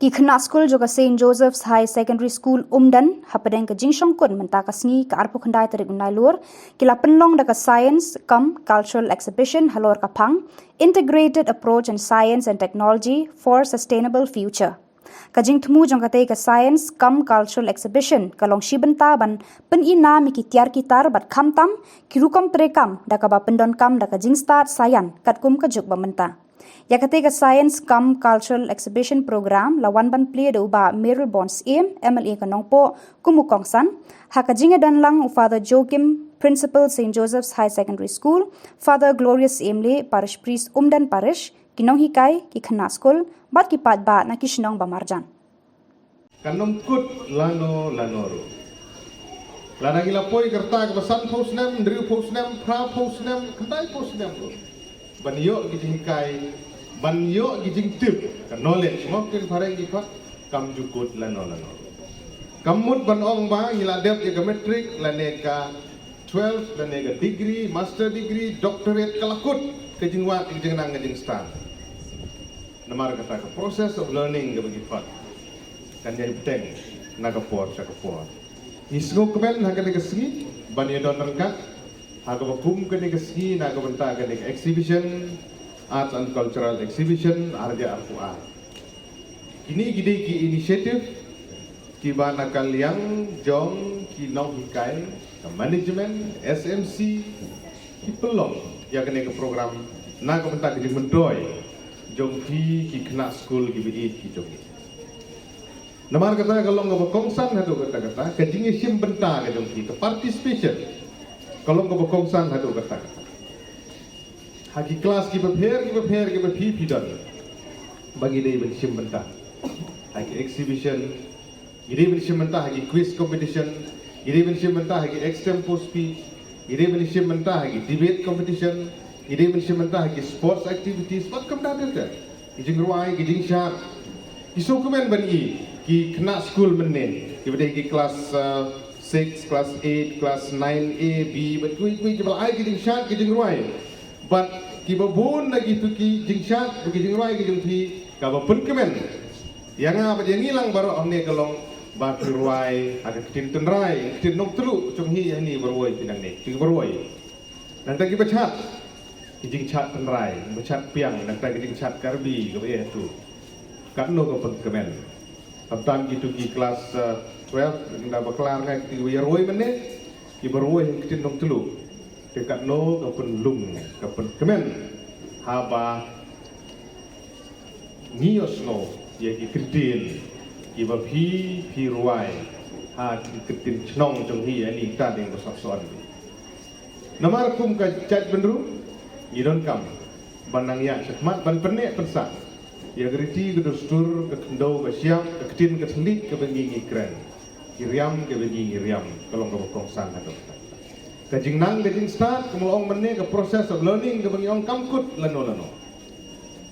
Ki khna school joka St. Joseph's High Secondary School Umdan hapadeng ka jingshong kun menta ka sngi ka arpu khandai tarik unai lur kila penlong da ka science cum cultural exhibition halor ka phang integrated approach in science and technology for sustainable future. Kajing thmu jong ka science cum cultural exhibition kalong shibenta ban pen ina mi ki tiar kitar bat khamtam ki rukom trekam da ka ba pendon kam da ka jing start sayan katkum ka juk ba menta. Yakatega Science cum Cultural Exhibition Program lawan ban pli do ba Meryl Bonds MLA kanongpo kumukongsan hakajinga danlang Father Joachim Principal St. Joseph's High Secondary School Father Glorious Emle Parish Priest Umdan Parish kinong hikai ki khana school bat ki pat ba na kishnong ba marjan kanong kut lano lanoro lana gila poi kerta ka san posnem driu posnem pra posnem kandai posnem banyo ki hikai banyo gijing tip knowledge mungkin pareng gipa kam jukut lano kamut banong ba ngila dep ya metric laneka 12 laneka degree master degree doctorate kalakut kejingwa kejing nang kejing start namar kata ka process of learning ke begipa kan jadi penting naga por isgo kemen haga ke sini banyo don rengkat haga bakum ke sini naga benta ke exhibition Arts and Cultural Exhibition Arja Arfua. Ini gede ki inisiatif ki bana kaliang jong ki nong hikai ke manajemen SMC ki pelong ya kene ke program na ko benta ki mendoy jong ki kena school ki bi ki jong. Namar kata kalau ngabo kongsan hadu kata ke jingi sim benta ke jong ki ke participation. Kalau ngabo kongsan hadu kata hagi kelas ki prepare ki dan bagi dia bensim mentah hagi exhibition ide bensim mentah hagi quiz competition ide bensim mentah hagi extempo speech ide bensim mentah hagi debate competition ide bensim mentah hagi sports activities what come down there kijing ruai kijing syak isu komen bani ki kena school menen ki bade ki kelas 6 kelas 8 kelas 9A B but kui jebal ai kijing syak kijing ruai but kibabun lagi tu ki jingshat bagi jingrai ki jingthi ka ba pun kemen yang apa yang hilang baru amne kalong ba ruai ada tin tenrai tin nok telu chung hi ni berwoi pinang ni ki berwoi nang ta ki bachat ki jingchat tenrai bachat piang nang ta ki jingchat karbi ka ba tu kan no ka pun kemen aptan gitu ki kelas 12 nda baklar ngai ki berwoi mene ki berwoi tin nok telu dekat no kapun lung kapun kemen haba nios no ya ki kedin ki babi ruai ha ki kedin chnong jong hi ani ta ding besar soal namar kum ka chat benru idon kam banang ya khidmat ban perne pensa ya geriti gedustur ke kendo ke siap ke kedin ke selik ke bengi kren kiriam ke bengi riam kalau ka kongsan hado kajing nang kajing start kumulong mene ke proses of learning ke bagi ong kamkut lano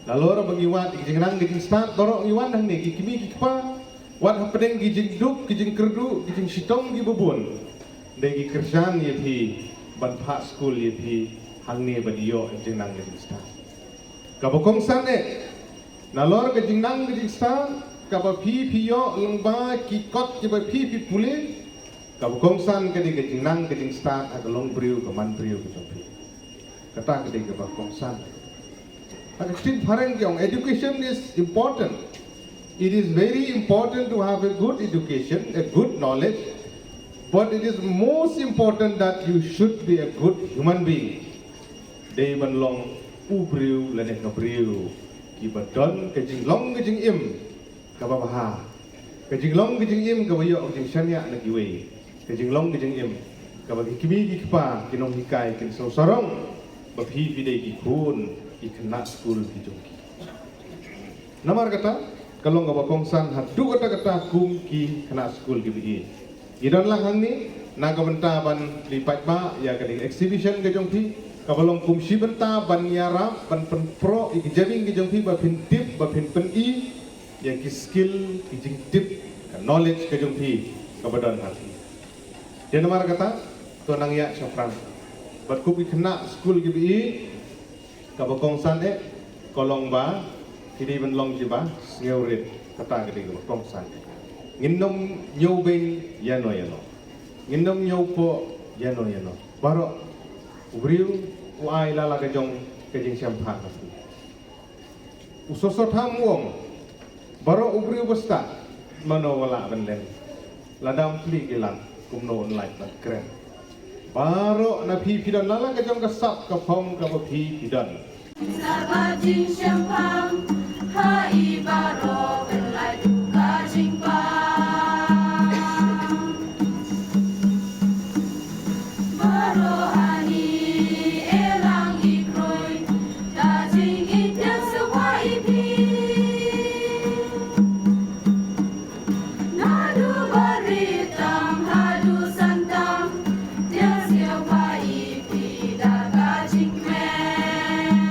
lalu orang bagi wat kajing nang kajing start dorong iwan nang ne kimi kikpa wat hapedeng kajing duk kajing kerdu kajing sitong ki bubun degi kerjaan ye thi ban pha school ye thi hang ne badiyo kajing nang kajing start kabokong san ne nalor kajing nang kajing start kaba yo lengba kikot ki ba pule kabukongsan kadi kajing nang kajing start at long briu ke man briu ke jopi kata kadi kabukongsan ada tin pareng yang education is important. It is very important to have a good education, a good knowledge, but it is most important that you should be a good human being. Day ban long briu lene ka briu ki badon kajing long kajing im kababaha kajing long kajing im kabayo kajing shanya na giwe kajing long kajing im kabagi kimi kikpa kinong hikai kin so sarong babhi bidai ki khun ki kena school ki jongki namar kata kalau ngaba kongsan hadu kata kum ki kena school ki bi idon lang hang ni naga benta ban lipat ba ya kading exhibition ke jongki kabalong kum si benta ban yara ban pen pro ki jabing ki jongki ba pin tip ba pin pen i ya ki skill ki jing tip knowledge ke jongki kabadon hati dan namar kata to nang ya syafran bat ku kena school ki bi kabakong san kolong ba kini ben long jiba ngeurit kata gede ko kong san nginom nyobeng yano nginom nyopo yano baro ubriu uai lala kejong syampan usoso tham wong baro ubriu besta mano wala benlen ladam pli gilang kumno online na keren baro na pi pidan lala kejong kasap kapong kapi pidan Sabajing syempang hai baro belai duka jingpang baro hani elang ikroi dajing ikan sewa ipi nadu beritam hadu santam dia sewa ipi daga jingmen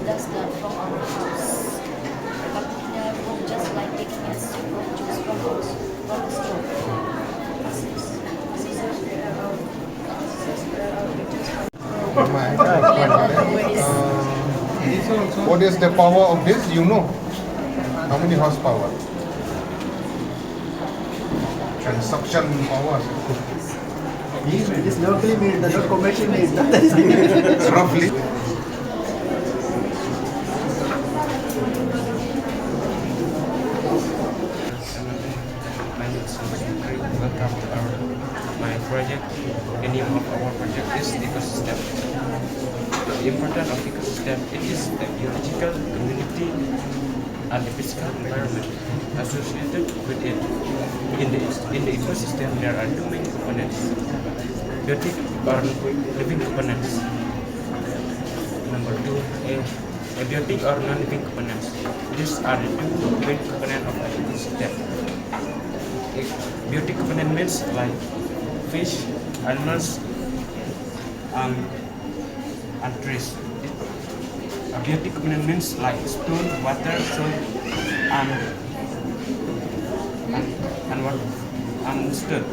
That's the from our house. But just like taking a sip of juice from the store. What is the power of this? You know? How many horsepower? And suction power? It is locally made, not commercially made. That is Roughly. My name is Sumantri. Welcome to my project. The name of our project is ecosystem. The importance of ecosystem, it is the biological community and the physical environment associated with it. In the ecosystem, there are two main components: biotic or living components. Number two, abiotic or non-living components. These are the two main components of the ecosystem. Biotic component means like fish, animals, and trees. Abiotic component means like stone, water, soil, and what and stood.